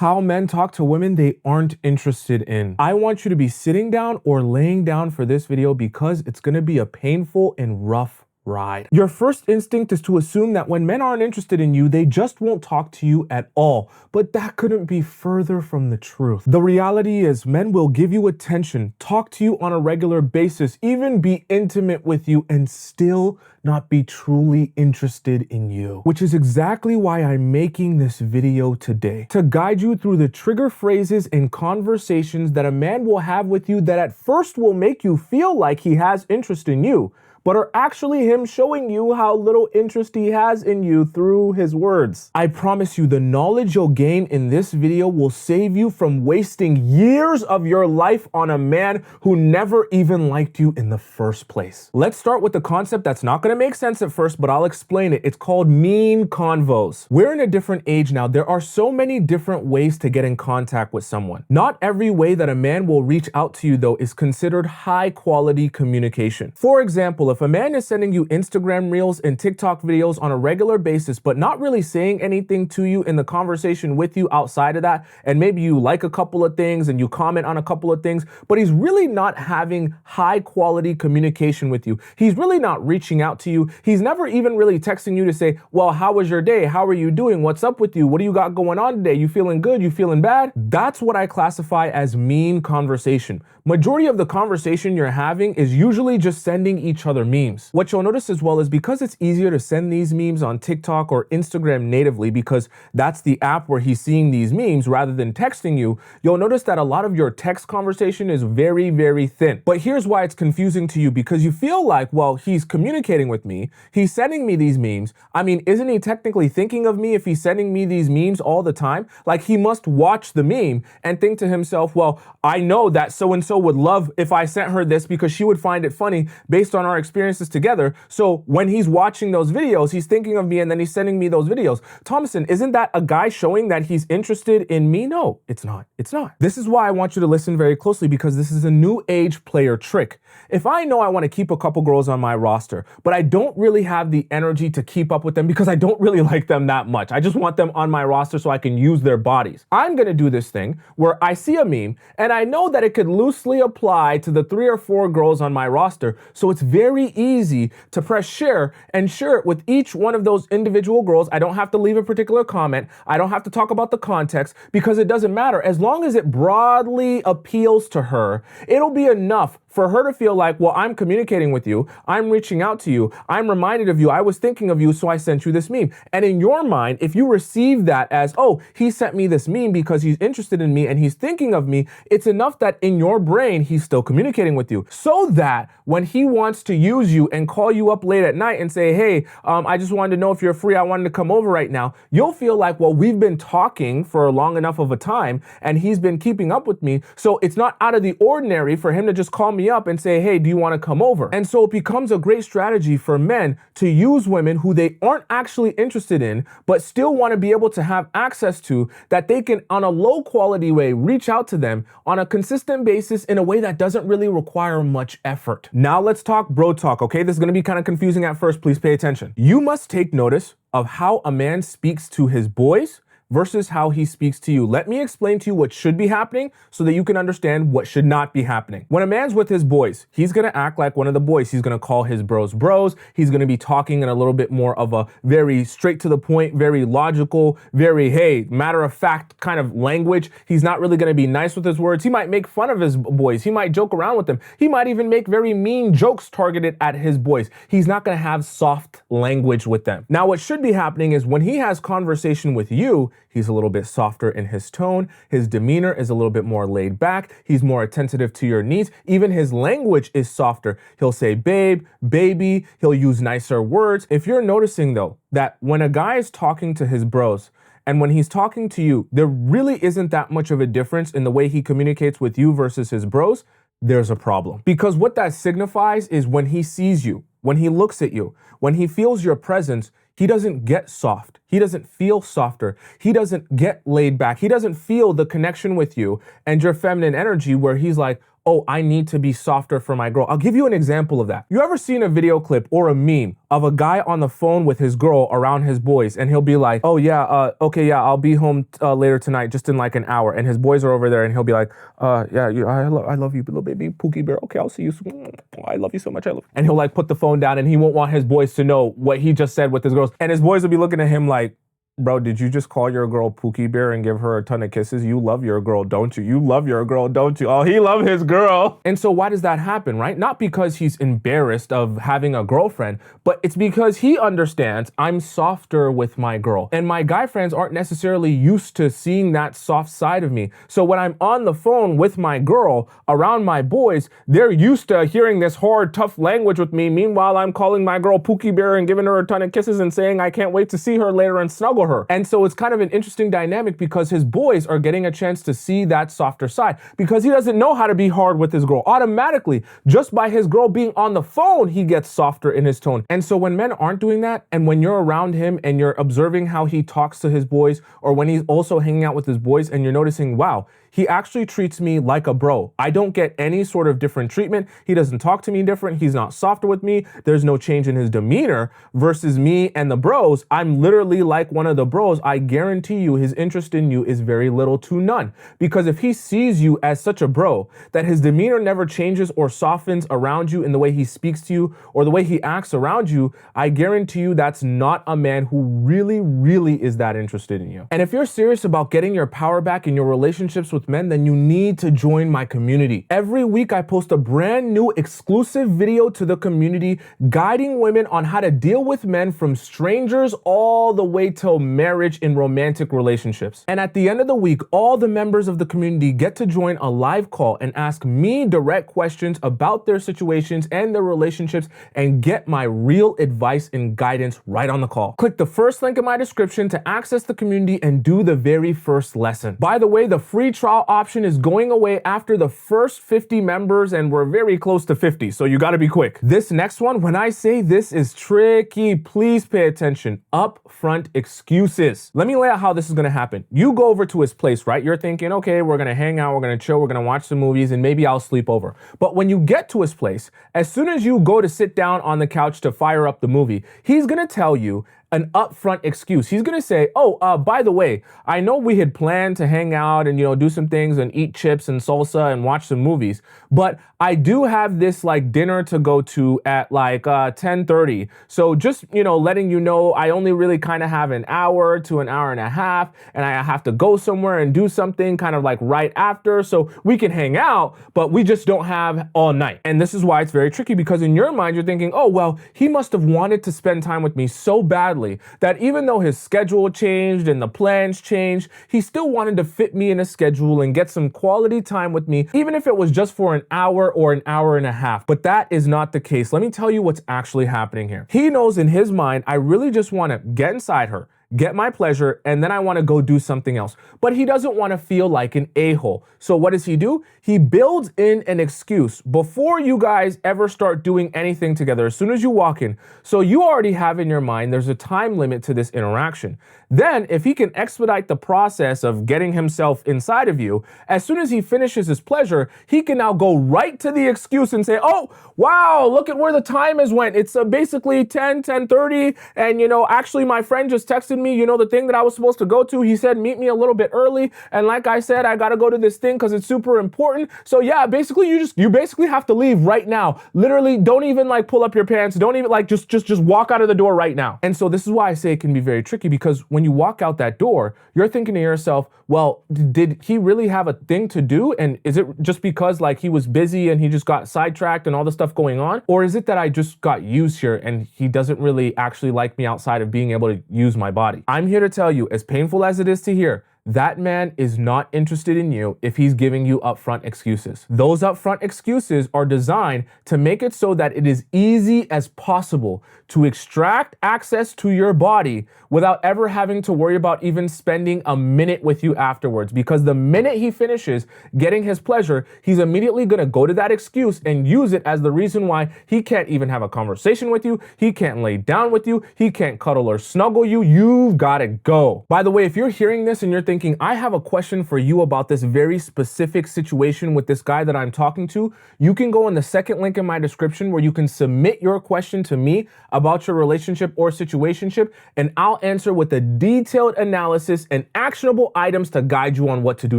How men talk to women they aren't interested in. I want you to be sitting down or laying down for this video because it's gonna be a painful and rough ride. Your first instinct is to assume that when men aren't interested in you, they just won't talk to you at all. But that couldn't be further from the truth. The reality is men will give you attention, talk to you on a regular basis, even be intimate with you, and still not be truly interested in you. Which is exactly why I'm making this video today. To guide you through the trigger phrases and conversations that a man will have with you that at first will make you feel like he has interest in you, but are actually him showing you how little interest he has in you through his words. I promise you the knowledge you'll gain in this video will save you from wasting years of your life on a man who never even liked you in the first place. Let's start with the concept that's not gonna make sense at first, but I'll explain it. It's called mean convos. We're in a different age now. There are so many different ways to get in contact with someone. Not every way that a man will reach out to you though is considered high quality communication. For example, if a man is sending you Instagram reels and TikTok videos on a regular basis, but not really saying anything to you in the conversation with you outside of that, and maybe you like a couple of things and you comment on a couple of things, but he's really not having high quality communication with you. He's really not reaching out to you. He's never even really texting you to say, well, how was your day? How are you doing? What's up with you? What do you got going on today? You feeling good? You feeling bad? That's what I classify as mean conversation. Majority of the conversation you're having is usually just sending each other memes. What you'll notice as well is because it's easier to send these memes on TikTok or Instagram natively, because that's the app where he's seeing these memes rather than texting you, you'll notice that a lot of your text conversation is very, very thin. But here's why it's confusing to you, because you feel like, well, he's communicating with me, he's sending me these memes. I mean, isn't he technically thinking of me if he's sending me these memes all the time? Like, he must watch the meme and think to himself, well, I know that so-and-so would love if I sent her this because she would find it funny based on our experiences together. So when he's watching those videos, he's thinking of me and then he's sending me those videos. Tomisin, isn't that a guy showing that he's interested in me? No, it's not. It's not. This is why I want you to listen very closely, because this is a new age player trick. If I know I want to keep a couple girls on my roster, but I don't really have the energy to keep up with them because I don't really like them that much, I just want them on my roster so I can use their bodies, I'm going to do this thing where I see a meme and I know that it could loosely apply to the 3 or 4 girls on my roster. So it's very easy to press share and share it with each one of those individual girls. I don't have to leave a particular comment. I don't have to talk about the context because it doesn't matter. As long as it broadly appeals to her, it'll be enough for her to feel like, well, I'm communicating with you, I'm reaching out to you, I'm reminded of you, I was thinking of you, so I sent you this meme. And in your mind, if you receive that as, oh, he sent me this meme because he's interested in me and he's thinking of me, it's enough that in your brain, he's still communicating with you. So that when he wants to use you and call you up late at night and say, hey, I just wanted to know if you're free, I wanted to come over right now, you'll feel like, well, we've been talking for long enough of a time and he's been keeping up with me, so it's not out of the ordinary for him to just call me up and say, hey, do you want to come over? And so it becomes a great strategy for men to use women who they aren't actually interested in, but still want to be able to have access to, that they can, on a low quality way, reach out to them on a consistent basis in a way that doesn't really require much effort. Now let's talk bro talk, okay? This is going to be kind of confusing at first. Please pay attention. You must take notice of how a man speaks to his boys versus how he speaks to you. Let me explain to you what should be happening so that you can understand what should not be happening. When a man's with his boys, he's gonna act like one of the boys. He's gonna call his bros bros. He's gonna be talking in a little bit more of a very straight to the point, very logical, very, hey, matter of fact kind of language. He's not really gonna be nice with his words. He might make fun of his boys. He might joke around with them. He might even make very mean jokes targeted at his boys. He's not gonna have soft language with them. Now, what should be happening is when he has conversation with you, he's a little bit softer in his tone. His demeanor is a little bit more laid back. He's more attentive to your needs. Even his language is softer. He'll say babe, baby. He'll use nicer words. If you're noticing though, that when a guy is talking to his bros and when he's talking to you, there really isn't that much of a difference in the way he communicates with you versus his bros, there's a problem. Because what that signifies is when he sees you, when he looks at you, when he feels your presence, he doesn't get soft. He doesn't feel softer. He doesn't get laid back. He doesn't feel the connection with you and your feminine energy where he's like, oh, I need to be softer for my girl. I'll give you an example of that. You ever seen a video clip or a meme of a guy on the phone with his girl around his boys, and he'll be like, oh yeah, okay, yeah, I'll be home later tonight, just in like an hour. And his boys are over there, and he'll be like, yeah, I love you, little baby Pookie Bear. Okay, I'll see you soon. I love you so much. I love you. And he'll like put the phone down, and he won't want his boys to know what he just said with his girls. And his boys will be looking at him like, bro, did you just call your girl Pookie Bear and give her a ton of kisses? You love your girl, don't you? You love your girl, don't you? Oh, he love his girl. And so why does that happen, right? Not because he's embarrassed of having a girlfriend, but it's because he understands I'm softer with my girl. And my guy friends aren't necessarily used to seeing that soft side of me. So when I'm on the phone with my girl around my boys, they're used to hearing this hard, tough language with me. Meanwhile, I'm calling my girl Pookie Bear and giving her a ton of kisses and saying I can't wait to see her later and snuggle her. And so it's kind of an interesting dynamic because his boys are getting a chance to see that softer side because he doesn't know how to be hard with his girl. Automatically, just by his girl being on the phone, he gets softer in his tone. And so when men aren't doing that, and when you're around him and you're observing how he talks to his boys, or when he's also hanging out with his boys and you're noticing, wow, he actually treats me like a bro. I don't get any sort of different treatment. He doesn't talk to me different. He's not softer with me. There's no change in his demeanor versus me and the bros. I'm literally like one of the bros. I guarantee you his interest in you is very little to none. Because if he sees you as such a bro, that his demeanor never changes or softens around you in the way he speaks to you or the way he acts around you, I guarantee you that's not a man who really is that interested in you. And if you're serious about getting your power back in your relationships with men, then you need to join my community. Every week I post a brand new exclusive video to the community guiding women on how to deal with men from strangers all the way till marriage in romantic relationships. And at the end of the week, all the members of the community get to join a live call and ask me direct questions about their situations and their relationships and get my real advice and guidance right on the call. Click the first link in my description to access the community and do the very first lesson. By the way, the free trial option is going away after the first 50 members, and we're very close to 50, so you gotta be quick. This next one, when I say this is tricky, please pay attention. Upfront excuses. Let me lay out how this is gonna happen. You go over to his place, right? You're thinking, okay, we're gonna hang out, we're gonna chill, we're gonna watch some movies, and maybe I'll sleep over. But when you get to his place, as soon as you go to sit down on the couch to fire up the movie, he's gonna tell you an upfront excuse. He's gonna say, oh, by the way, I know we had planned to hang out and, do some things and eat chips and salsa and watch some movies, but I do have this like dinner to go to at like 10:30. So just, letting you know, I only really kind of have an hour to an hour and a half, and I have to go somewhere and do something kind of like right after, so we can hang out, but we just don't have all night. And this is why it's very tricky, because in your mind, you're thinking, oh, well, he must have wanted to spend time with me so badly that even though his schedule changed and the plans changed, he still wanted to fit me in a schedule and get some quality time with me, even if it was just for an hour or an hour and a half. But that is not the case. Let me tell you what's actually happening here. He knows in his mind, I really just want to get inside her, get my pleasure, and then I want to go do something else. But he doesn't want to feel like an a-hole. So what does he do? He builds in an excuse before you guys ever start doing anything together, as soon as you walk in. So you already have in your mind, there's a time limit to this interaction. Then if he can expedite the process of getting himself inside of you, as soon as he finishes his pleasure, he can now go right to the excuse and say, oh, wow, look at where the time has went. It's basically 10:30. And actually my friend just texted me, the thing that I was supposed to go to, he said, meet me a little bit early. And like I said, I got to go to this thing because it's super important. So yeah, basically you basically have to leave right now. Literally, don't even like pull up your pants. Don't even like, just walk out of the door right now. And so this is why I say it can be very tricky, because when you walk out that door, you're thinking to yourself, well, did he really have a thing to do? And is it just because like he was busy and he just got sidetracked and all the stuff going on? Or is it that I just got used here and he doesn't really actually like me outside of being able to use my body? I'm here to tell you, as painful as it is to hear, that man is not interested in you if he's giving you upfront excuses. Those upfront excuses are designed to make it so that it is easy as possible to extract access to your body without ever having to worry about even spending a minute with you afterwards. Because the minute he finishes getting his pleasure, he's immediately gonna go to that excuse and use it as the reason why he can't even have a conversation with you, he can't lay down with you, he can't cuddle or snuggle you, you've gotta go. By the way, if you're hearing this and you're thinking, I have a question for you about this very specific situation with this guy that I'm talking to, you can go in the second link in my description where you can submit your question to me about your relationship or situationship, and I'll answer with a detailed analysis and actionable items to guide you on what to do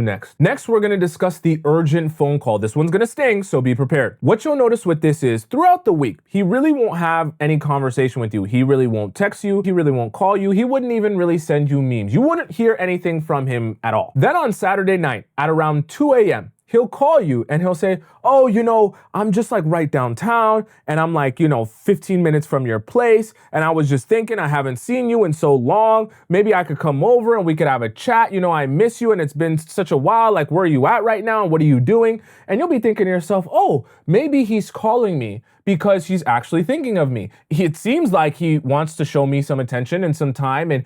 next. Next, we're gonna discuss the urgent phone call. This one's gonna sting, so be prepared. What you'll notice with this is throughout the week, he really won't have any conversation with you. He really won't text you. He really won't call you. He wouldn't even really send you memes. You wouldn't hear anything from him at all. Then on Saturday night at around 2 a.m., he'll call you and he'll say, oh, I'm just like right downtown and I'm like, 15 minutes from your place. And I was just thinking, I haven't seen you in so long. Maybe I could come over and we could have a chat. I miss you and it's been such a while. Like, where are you at right now? What are you doing? And you'll be thinking to yourself, oh, maybe he's calling me because he's actually thinking of me. It seems like he wants to show me some attention and some time. And,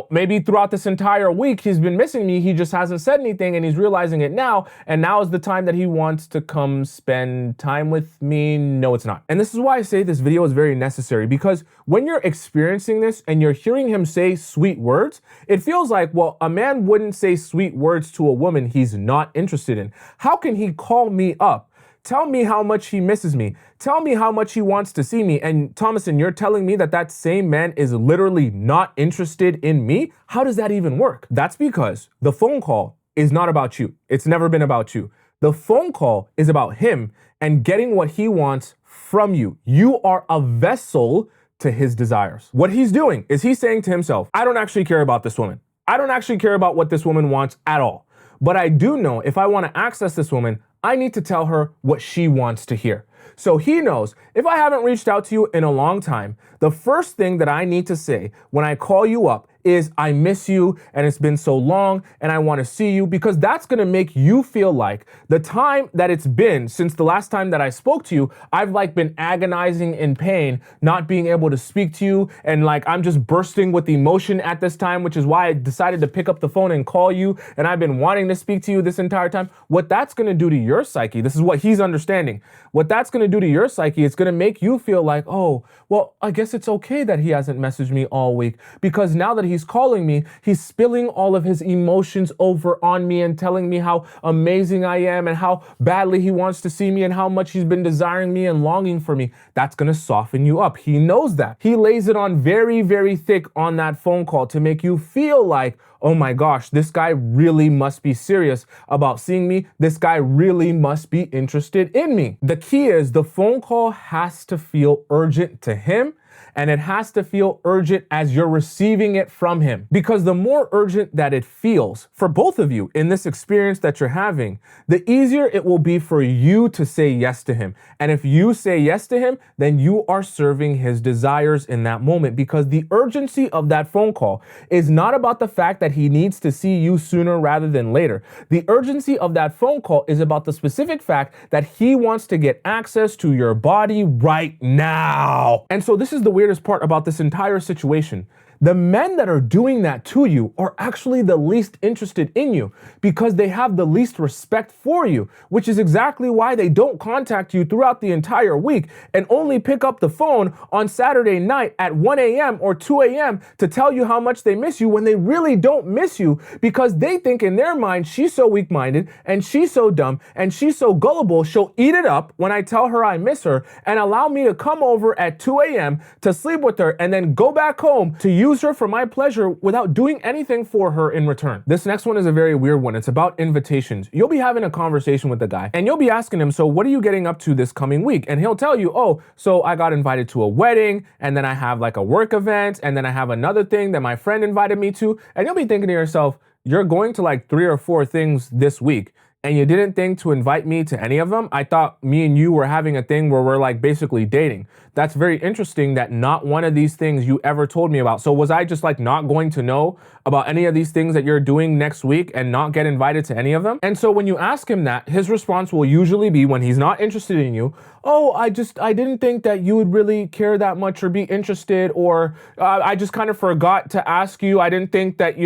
maybe throughout this entire week, he's been missing me. He just hasn't said anything and he's realizing it now. And now is the time that he wants to come spend time with me. No, it's not. And this is why I say this video is very necessary, because when you're experiencing this and you're hearing him say sweet words, it feels like, well, a man wouldn't say sweet words to a woman he's not interested in. How can he call me up? Tell me how much he misses me. Tell me how much he wants to see me. And Tomisin, you're telling me that that same man is literally not interested in me? How does that even work? That's because the phone call is not about you. It's never been about you. The phone call is about him and getting what he wants from you. You are a vessel to his desires. What he's doing is he's saying to himself, I don't actually care about this woman. I don't actually care about what this woman wants at all. But I do know if I want to access this woman, I need to tell her what she wants to hear. So he knows if I haven't reached out to you in a long time, the first thing that I need to say when I call you up is I miss you and it's been so long and I want to see you, because that's going to make you feel like the time that it's been since the last time that I spoke to you, I've like been agonizing in pain, not being able to speak to you. And like, I'm just bursting with emotion at this time, which is why I decided to pick up the phone and call you. And I've been wanting to speak to you this entire time. What that's going to do to your psyche, this is what he's understanding. What that's going to do to your psyche, it's going to make you feel like, oh, well, I guess it's okay that he hasn't messaged me all week, because now that he's calling me, he's spilling all of his emotions over on me and telling me how amazing I am and how badly he wants to see me and how much he's been desiring me and longing for me. That's going to soften you up. He knows that. He lays it on very, very thick on that phone call to make you feel like, oh my gosh, this guy really must be serious about seeing me. This guy really must be interested in me. The key is the phone call has to feel urgent to him, and it has to feel urgent as you're receiving it from him. Because the more urgent that it feels for both of you in this experience that you're having, the easier it will be for you to say yes to him. And if you say yes to him, then you are serving his desires in that moment, because the urgency of that phone call is not about the fact that he needs to see you sooner rather than later. The urgency of that phone call is about the specific fact that he wants to get access to your body right now. And so this is the weirdest part about this entire situation. The men that are doing that to you are actually the least interested in you, because they have the least respect for you, which is exactly why they don't contact you throughout the entire week and only pick up the phone on Saturday night at 1 a.m. or 2 a.m. to tell you how much they miss you, when they really don't miss you, because they think in their mind, she's so weak-minded and she's so dumb and she's so gullible, she'll eat it up when I tell her I miss her and allow me to come over at 2 a.m. to sleep with her and then go back home to use her for my pleasure without doing anything for her in return. This next one is a very weird one. It's about invitations. You'll be having a conversation with the guy and you'll be asking him, so what are you getting up to this coming week? And he'll tell you, oh, so I got invited to a wedding, and then I have like a work event, and then I have another thing that my friend invited me to. And you'll be thinking to yourself, you're going to like 3 or 4 things this week, and you didn't think to invite me to any of them? I thought me and you were having a thing where we're like basically dating. That's very interesting that not one of these things you ever told me about. So was I just like not going to know about any of these things that you're doing next week and not get invited to any of them? And so when you ask him that, his response will usually be, when he's not interested in you, oh, I didn't think that you would really care that much or be interested, or I just kind of forgot to ask you. I didn't think that,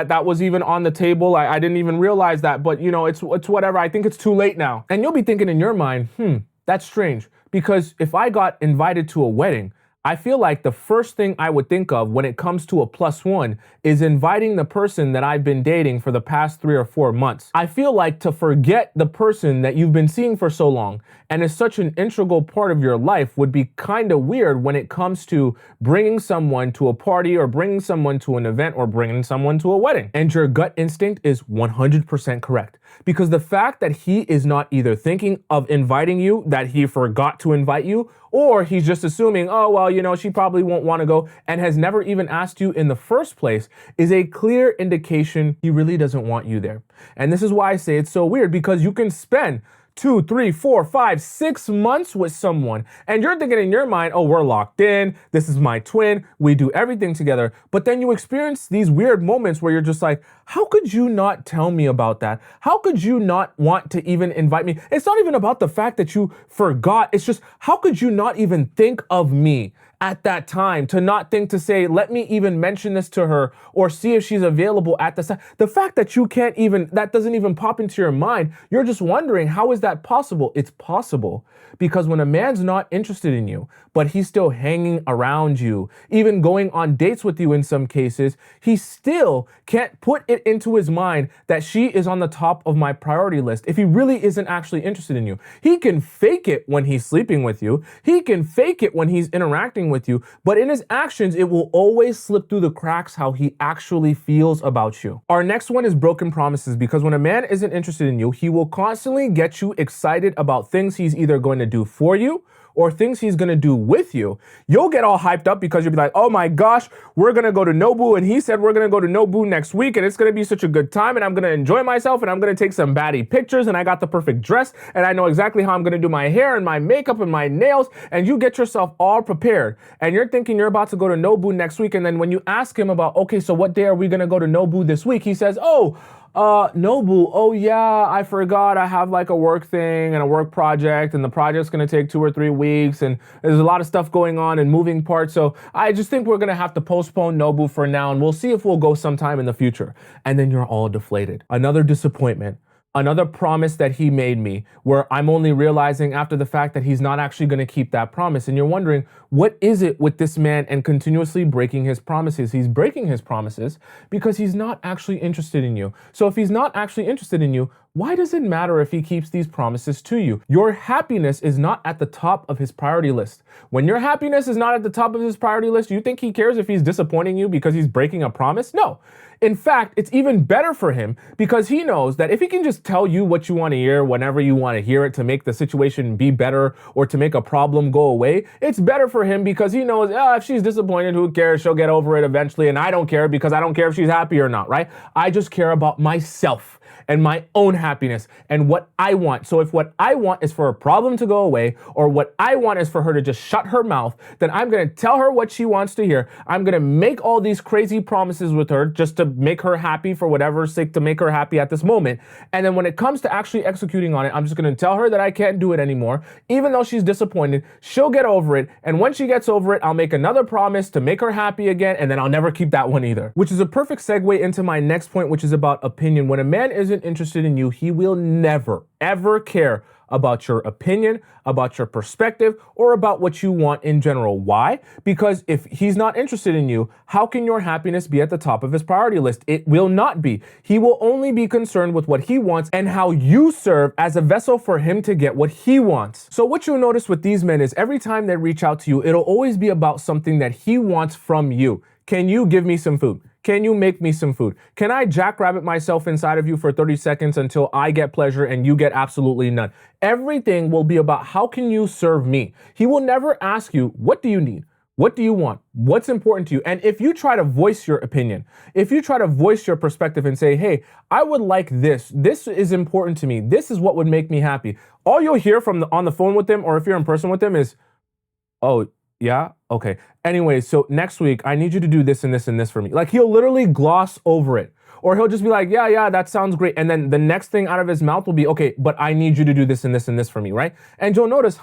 that was even on the table. I didn't even realize that, but it's whatever. I think it's too late now. And you'll be thinking in your mind, that's strange, because if I got invited to a wedding, I feel like the first thing I would think of when it comes to a +1 is inviting the person that I've been dating for the past 3 or 4 months. I feel like to forget the person that you've been seeing for so long and is such an integral part of your life would be kind of weird when it comes to bringing someone to a party or bringing someone to an event or bringing someone to a wedding. And your gut instinct is 100% correct, because the fact that he is not either thinking of inviting you, that he forgot to invite you, or he's just assuming, oh, well, she probably won't want to go, and has never even asked you in the first place, is a clear indication he really doesn't want you there. And this is why I say it's so weird, because you can spend 2, 3, 4, 5, 6 months with someone, and you're thinking in your mind, oh, we're locked in, this is my twin, we do everything together. But then you experience these weird moments where you're just like, how could you not tell me about that? How could you not want to even invite me? It's not even about the fact that you forgot. It's just, how could you not even think of me at that time, to not think to say, let me even mention this to her or see if she's available at the time. The fact that you can't even, that doesn't even pop into your mind. You're just wondering, how is that possible? It's possible because when a man's not interested in you, but he's still hanging around you, even going on dates with you in some cases, he still can't put it into his mind that she is on the top of my priority list if he really isn't actually interested in you. He can fake it when he's sleeping with you. He can fake it when he's interacting with you, but in his actions, it will always slip through the cracks how he actually feels about you. Our next one is broken promises, because when a man isn't interested in you, he will constantly get you excited about things he's either going to do for you or things he's gonna do with you. You'll get all hyped up because you'll be like, oh my gosh, we're gonna go to Nobu, and he said we're gonna go to Nobu next week, and it's gonna be such a good time, and I'm gonna enjoy myself, and I'm gonna take some baddie pictures, and I got the perfect dress, and I know exactly how I'm gonna do my hair and my makeup and my nails, and you get yourself all prepared, and you're thinking you're about to go to Nobu next week, and then when you ask him about, okay, so what day are we gonna go to Nobu this week? He says, Nobu, oh yeah, I forgot I have like a work thing and a work project, and the project's gonna take 2 or 3 weeks, and there's a lot of stuff going on and moving parts, so I just think we're gonna have to postpone Nobu for now, and we'll see if we'll go sometime in the future. And then you're all deflated. Another disappointment. Another promise that he made me, where I'm only realizing after the fact that he's not actually going to keep that promise. And you're wondering, what is it with this man and continuously breaking his promises? He's breaking his promises because he's not actually interested in you. So if he's not actually interested in you, why does it matter if he keeps these promises to you? Your happiness is not at the top of his priority list. When your happiness is not at the top of his priority list, you think he cares if he's disappointing you because he's breaking a promise? No. In fact, it's even better for him because he knows that if he can just tell you what you want to hear whenever you want to hear it to make the situation be better or to make a problem go away, it's better for him because he knows, if she's disappointed, who cares? She'll get over it eventually. And I don't care because I don't care if she's happy or not, right? I just care about myself and my own happiness and what I want. So if what I want is for a problem to go away, or what I want is for her to just shut her mouth, then I'm going to tell her what she wants to hear. I'm going to make all these crazy promises with her just to make her happy for whatever's sake to make her happy at this moment. And then when it comes to actually executing on it, I'm just going to tell her that I can't do it anymore. Even though she's disappointed, she'll get over it. And when she gets over it, I'll make another promise to make her happy again. And then I'll never keep that one either. Which is a perfect segue into my next point, which is about opinion. When a man isn't interested in you, he will never, ever care about your opinion, about your perspective, or about what you want in general. Why? Because if he's not interested in you, how can your happiness be at the top of his priority list? It will not be. He will only be concerned with what he wants and how you serve as a vessel for him to get what he wants. So what you'll notice with these men is every time they reach out to you, it'll always be about something that he wants from you. Can you give me some food? Can you make me some food? Can I jackrabbit myself inside of you for 30 seconds until I get pleasure and you get absolutely none? Everything will be about how can you serve me? He will never ask you, what do you need? What do you want? What's important to you? And if you try to voice your opinion, if you try to voice your perspective and say, hey, I would like this. This is important to me. This is what would make me happy. All you'll hear from on the phone with them, or if you're in person with them, is, oh, yeah? Okay. Anyway, so next week, I need you to do this and this and this for me. Like, he'll literally gloss over it. Or he'll just be like, yeah, that sounds great. And then the next thing out of his mouth will be, okay, but I need you to do this and this and this for me, right? And you'll notice,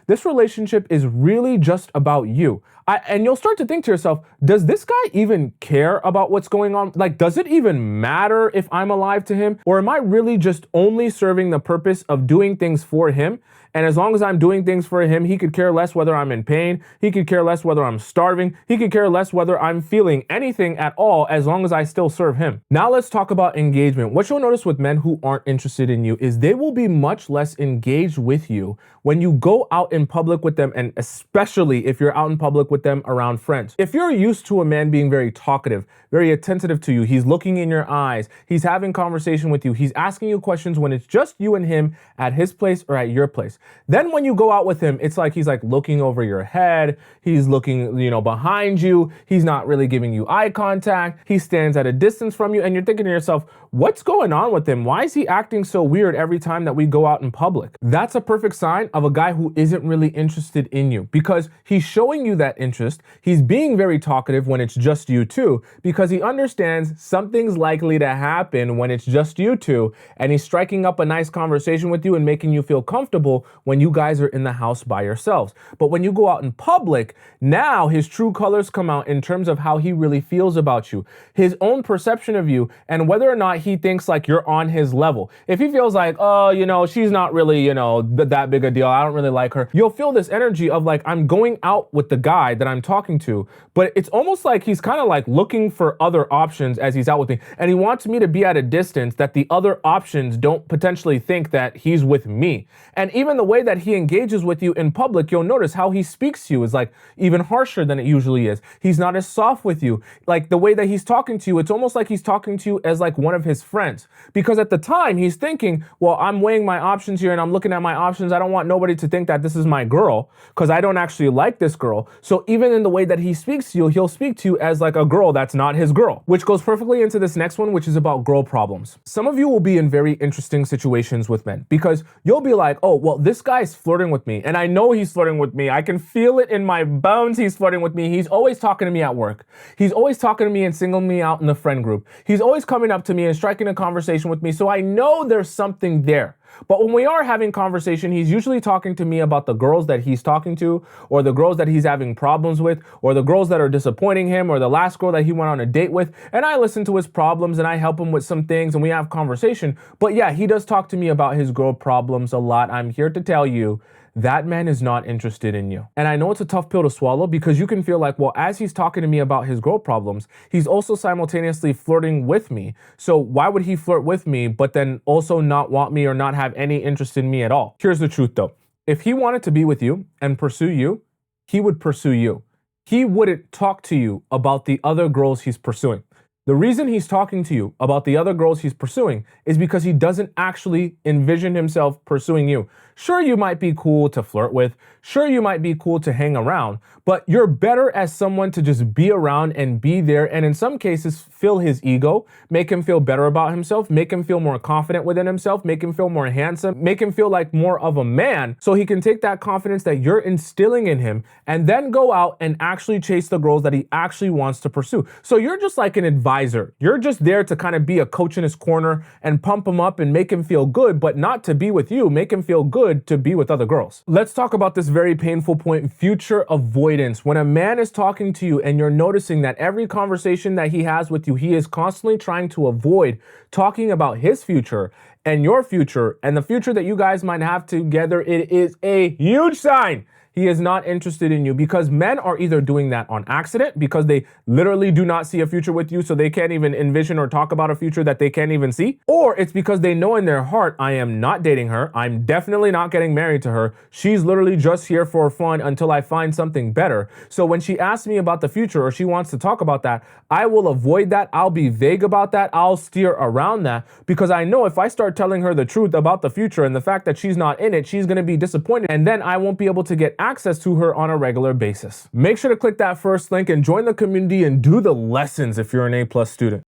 this relationship is really just about you. And you'll start to think to yourself, does this guy even care about what's going on? Like, does it even matter if I'm alive to him? Or am I really just only serving the purpose of doing things for him? And as long as I'm doing things for him, he could care less whether I'm in pain. He could care less whether I'm starving. He could care less whether I'm feeling anything at all, as long as I still serve him. Now let's talk about engagement. What you'll notice with men who aren't interested in you is they will be much less engaged with you when you go out in public with them, and especially if you're out in public with them around friends. If you're used to a man being very talkative, very attentive to you, he's looking in your eyes, he's having conversation with you, he's asking you questions when it's just you and him at his place or at your place. Then when you go out with him, it's like he's like looking over your head, he's looking, behind you, he's not really giving you eye contact, he stands at a distance from you, and you're thinking to yourself, what's going on with him? Why is he acting so weird every time that we go out in public? That's a perfect sign of a guy who isn't really interested in you, because he's showing you that interest. He's being very talkative when it's just you two, because he understands something's likely to happen when it's just you two, and he's striking up a nice conversation with you and making you feel comfortable when you guys are in the house by yourselves. But when you go out in public, now his true colors come out in terms of how he really feels about you, his own perception of you, and whether or not he thinks like you're on his level. If he feels like, oh, she's not really, that big a deal, I don't really like her, you'll feel this energy of like, I'm going out with the guy that I'm talking to, but it's almost like he's kind of like looking for other options as he's out with me, and he wants me to be at a distance that the other options don't potentially think that he's with me. And even the way that he engages with you in public, you'll notice how he speaks to you is like even harsher than it usually is. He's not as soft with you. Like the way that he's talking to you, it's almost like he's talking to you as like one of his friends, because at the time he's thinking, well, I'm weighing my options here and I'm looking at my options. I don't want nobody to think that this is my girl, because I don't actually like this girl. So even in the way that he speaks to you, he'll speak to you as like a girl that's not his girl, which goes perfectly into this next one, which is about girl problems. Some of you will be in very interesting situations with men, because you'll be like, oh, well, this guy's flirting with me, and I know he's flirting with me. I can feel it in my bones. He's flirting with me. He's always talking to me at work. He's always talking to me and singling me out in the friend group. He's always coming up to me and striking a conversation with me. So I know there's something there. But when we are having conversation, he's usually talking to me about the girls that he's talking to, or the girls that he's having problems with, or the girls that are disappointing him, or the last girl that he went on a date with. And I listen to his problems and I help him with some things and we have conversation. But yeah, he does talk to me about his girl problems a lot. I'm here to tell you, that man is not interested in you. And I know it's a tough pill to swallow, because you can feel like, well, as he's talking to me about his girl problems, he's also simultaneously flirting with me. So why would he flirt with me, but then also not want me or not have any interest in me at all? Here's the truth though. If he wanted to be with you and pursue you, he would pursue you. He wouldn't talk to you about the other girls he's pursuing. The reason he's talking to you about the other girls he's pursuing is because he doesn't actually envision himself pursuing you. Sure, you might be cool to flirt with. Sure, you might be cool to hang around, but you're better as someone to just be around and be there, and in some cases, fill his ego, make him feel better about himself, make him feel more confident within himself, make him feel more handsome, make him feel like more of a man, so he can take that confidence that you're instilling in him and then go out and actually chase the girls that he actually wants to pursue. So you're just like an advisor. You're just there to kind of be a coach in his corner and pump him up and make him feel good, but not to be with you, make him feel good to be with other girls. Let's talk about this very painful point, future avoidance. When a man is talking to you and you're noticing that every conversation that he has with you, he is constantly trying to avoid talking about his future and your future and the future that you guys might have together, it is a huge sign he is not interested in you, because men are either doing that on accident because they literally do not see a future with you, so they can't even envision or talk about a future that they can't even see, or it's because they know in their heart, I am not dating her, I'm definitely not getting married to her, she's literally just here for fun until I find something better. So when she asks me about the future or she wants to talk about that, I will avoid that, I'll be vague about that, I'll steer around that, because I know if I start telling her the truth about the future and the fact that she's not in it, she's going to be disappointed, and then I won't be able to get access to her on a regular basis. Make sure to click that first link and join the community and do the lessons if you're an A+ student.